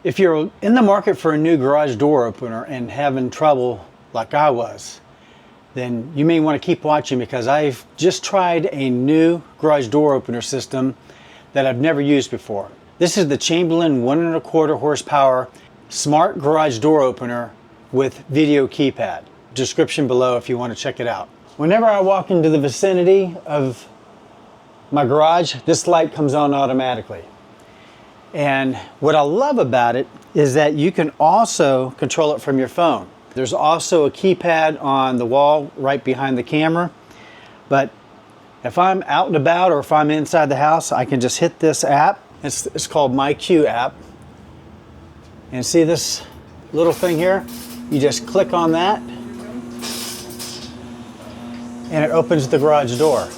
If you're in the market for a new garage door opener and having trouble like I was, then you may want to keep watching, because I've just tried a new garage door opener system that I've never used before. This is the Chamberlain 1.25 horsepower smart garage door opener with video keypad. Description below if you want to check it out. Whenever I walk into the vicinity of my garage, this light comes on automatically. And what I love about it is that you can also control it from your phone. There's also a keypad on the wall right behind the camera. But if I'm out and about or if I'm inside the house, I can just hit this app. It's called MyQ App. And see this little thing here? You just click on that and it opens the garage door.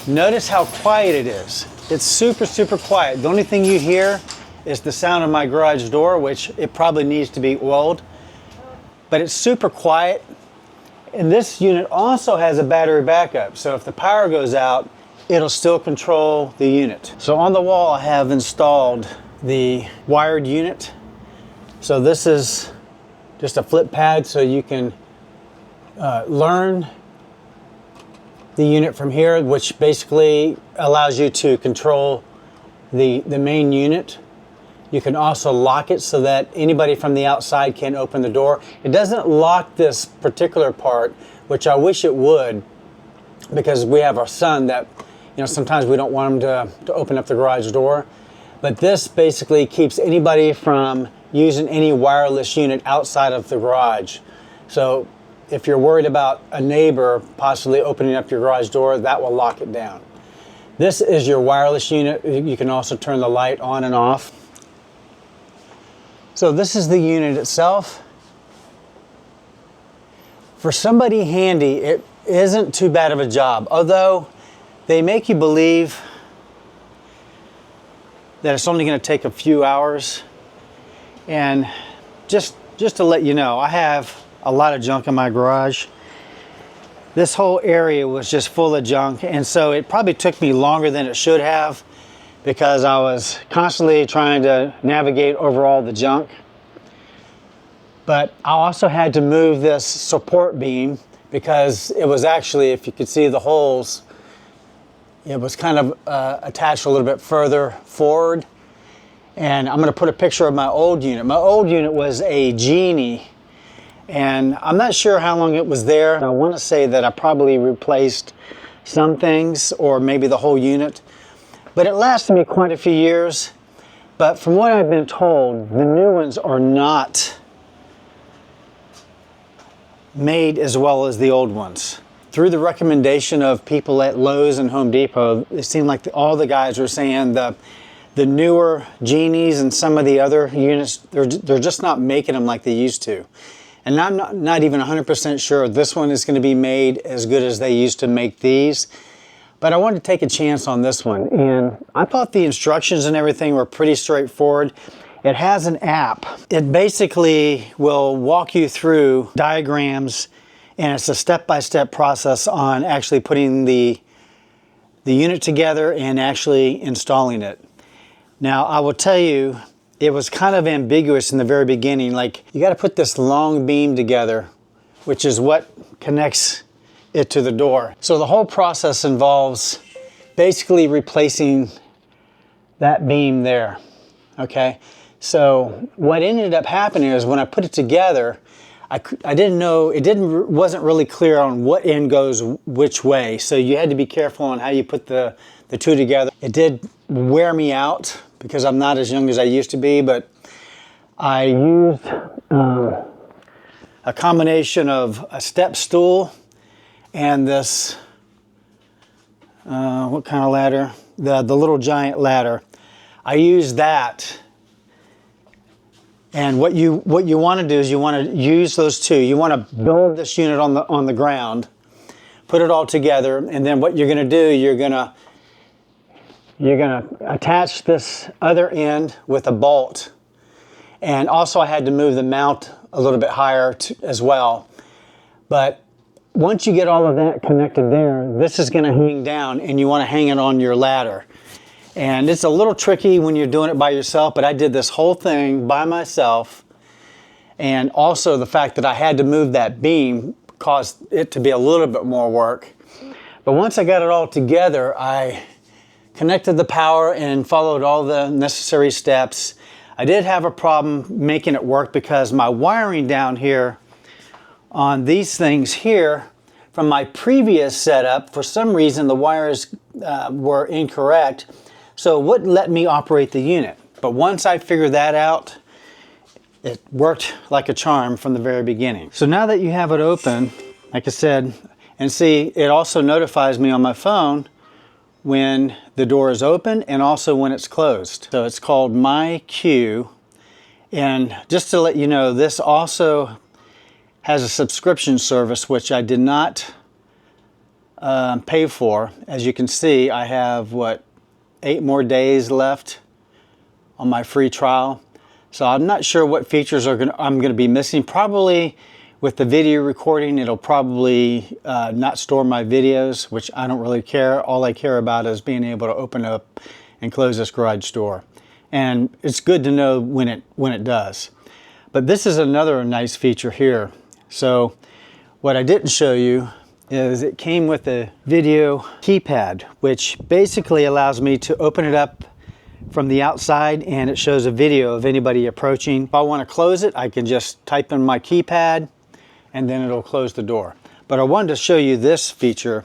Notice how quiet it is. It's super, super quiet. The only thing you hear is the sound of my garage door, which it probably needs to be oiled, but it's super quiet. And this unit also has a battery backup. So if the power goes out, it'll still control the unit. So on the wall, I have installed the wired unit. So this is just a flip pad, so you can learn the unit from here, which basically allows you to control the main unit. You can also lock it so that anybody from the outside can open the door. It doesn't lock this particular part, which I wish it would, because we have our son that, you know, sometimes we don't want him to open up the garage door. But this basically keeps anybody from using any wireless unit outside of the garage. So if you're worried about a neighbor possibly opening up your garage door, that will lock it down. This is your wireless unit. You can also turn the light on and off. So this is the unit itself. For somebody handy, it isn't too bad of a job, although they make you believe that it's only going to take a few hours. And just to let you know, I have a lot of junk in my garage. This whole area was just full of junk, and so it probably took me longer than it should have, because I was constantly trying to navigate over all the junk. But I also had to move this support beam, because it was actually, if you could see the holes, it was kind of attached a little bit further forward. And I'm going to put a picture of my old unit. My old unit was a Genie, and I'm not sure how long it was there. I want to say that I probably replaced some things, or maybe the whole unit. But it lasted me quite a few years. But from what I've been told, the new ones are not made as well as the old ones. Through the recommendation of people at Lowe's and Home Depot, it seemed like all the guys were saying the newer Genies and some of the other units, they're just not making them like they used to. And I'm not even 100% sure this one is going to be made as good as they used to make these. But I wanted to take a chance on this one. And I thought the instructions and everything were pretty straightforward. It has an app. It basically will walk you through diagrams, and it's a step-by-step process on actually putting the unit together and actually installing it. Now, I will tell you, it was kind of ambiguous in the very beginning. Like, you got to put this long beam together, which is what connects it to the door. So the whole process involves basically replacing that beam there, okay? So what ended up happening is when I put it together, I didn't know, wasn't really clear on what end goes which way. So you had to be careful on how you put the two together. It did wear me out because I'm not as young as I used to be, but I used a combination of a step stool and this, what kind of ladder? The little giant ladder. I used that. And what you want to do is you want to use those two. You want to build this unit on the ground, put it all together, and then what you're going to do, you're going to attach this other end with a bolt. And also I had to move the mount a little bit higher as well. But once you get all of that connected there, this is going to hang down, and you want to hang it on your ladder. And it's a little tricky when you're doing it by yourself, but I did this whole thing by myself. And also the fact that I had to move that beam caused it to be a little bit more work. But once I got it all together, I connected the power and followed all the necessary steps. I did have a problem making it work because my wiring down here on these things here from my previous setup, for some reason the wires were incorrect, so it wouldn't let me operate the unit. But once I figured that out, it worked like a charm from the very beginning. So now that you have it open, like I said, and see, it also notifies me on my phone when the door is open and also when it's closed. So it's called MyQ. And just to let you know, this also has a subscription service, which I did not pay for. As you can see, I have, 8 more days left on my free trial. So I'm not sure what features I'm going to be missing. Probably with the video recording, it'll probably not store my videos, which I don't really care. All I care about is being able to open up and close this garage door. And it's good to know when it does. But this is another nice feature here. So what I didn't show you is it came with a video keypad, which basically allows me to open it up from the outside and it shows a video of anybody approaching. If I want to close it, I can just type in my keypad and then it'll close the door. But I wanted to show you this feature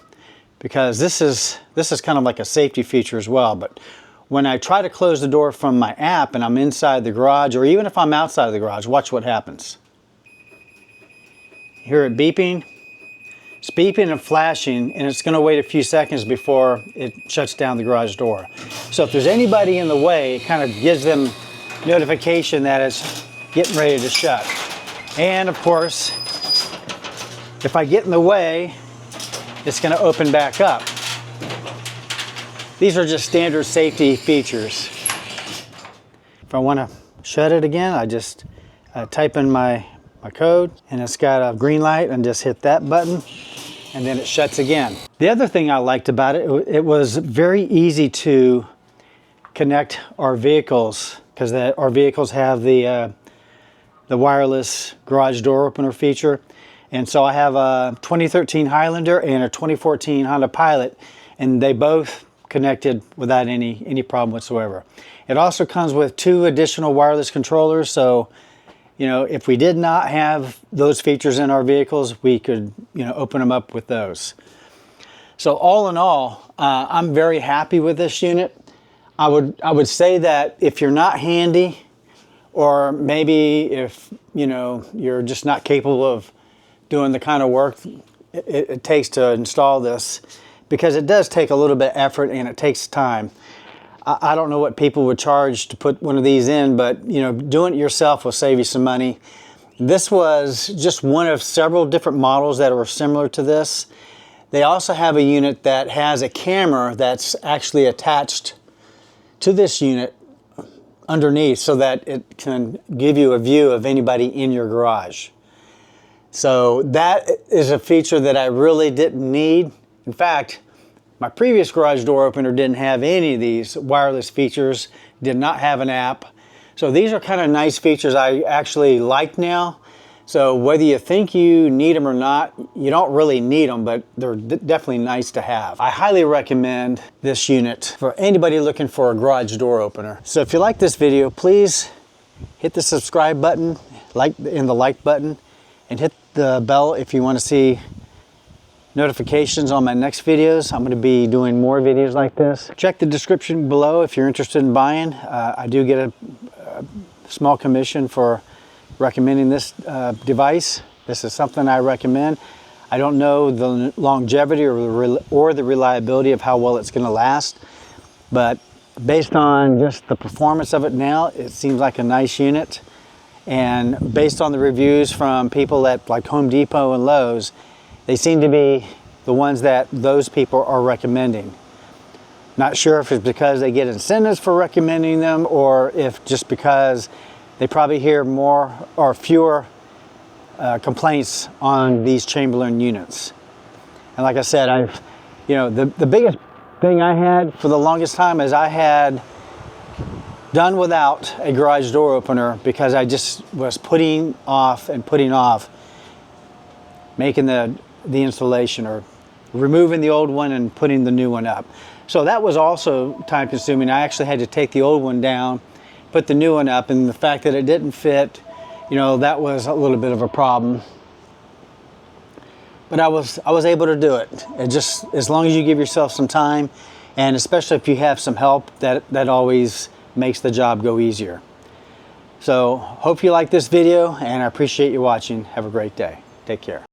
because this is kind of like a safety feature as well. But when I try to close the door from my app and I'm inside the garage, or even if I'm outside of the garage, watch what happens. Hear it beeping? It's beeping and flashing, and it's going to wait a few seconds before it shuts down the garage door. So if there's anybody in the way, it kind of gives them notification that it's getting ready to shut. And of course, if I get in the way, it's going to open back up. These are just standard safety features. If I want to shut it again, I just type in my code, and it's got a green light, and just hit that button, and then it shuts again. The other thing I liked about it, it was very easy to connect our vehicles, because our vehicles have the wireless garage door opener feature. And so I have a 2013 Highlander and a 2014 Honda Pilot, and they both connected without any problem whatsoever. It also comes with 2 additional wireless controllers, so you know, if we did not have those features in our vehicles, we could, open them up with those. So all in all, I'm very happy with this unit. I would say that if you're not handy, or maybe if, you're just not capable of doing the kind of work it takes to install this, because it does take a little bit of effort and it takes time. I don't know what people would charge to put one of these in, but doing it yourself will save you some money. This was just one of several different models that are similar to this. They also have a unit that has a camera that's actually attached to this unit underneath so that it can give you a view of anybody in your garage. So that is a feature that I really didn't need. In fact, my previous garage door opener didn't have any of these wireless features, did not have an app. So these are kind of nice features I actually like now. So whether you think you need them or not, you don't really need them, but they're definitely nice to have. I highly recommend this unit for anybody looking for a garage door opener. So if you like this video, please hit the subscribe button, the like button, and hit the bell if you want to see notifications on my next videos. I'm going to be doing more videos like this. Check the description below if you're interested in buying. I do get a small commission for recommending this device. This is something I recommend. I don't know the longevity or the reliability of how well it's going to last, but based on just the performance of it now, it seems like a nice unit. And based on the reviews from people at like Home Depot and Lowe's, they seem to be the ones that those people are recommending. Not sure if it's because they get incentives for recommending them, or if just because they probably hear more or fewer complaints on these Chamberlain units. And like I said, the biggest thing I had for the longest time is I had done without a garage door opener because I just was putting off making the installation, or removing the old one and putting the new one up. So that was also time consuming. I actually had to take the old one down, put the new one up, and the fact that it didn't fit, that was a little bit of a problem. But I was able to do it. It just, as long as you give yourself some time, and especially if you have some help, that always makes the job go easier. So hope you like this video, and I appreciate you watching. Have a great day. Take care.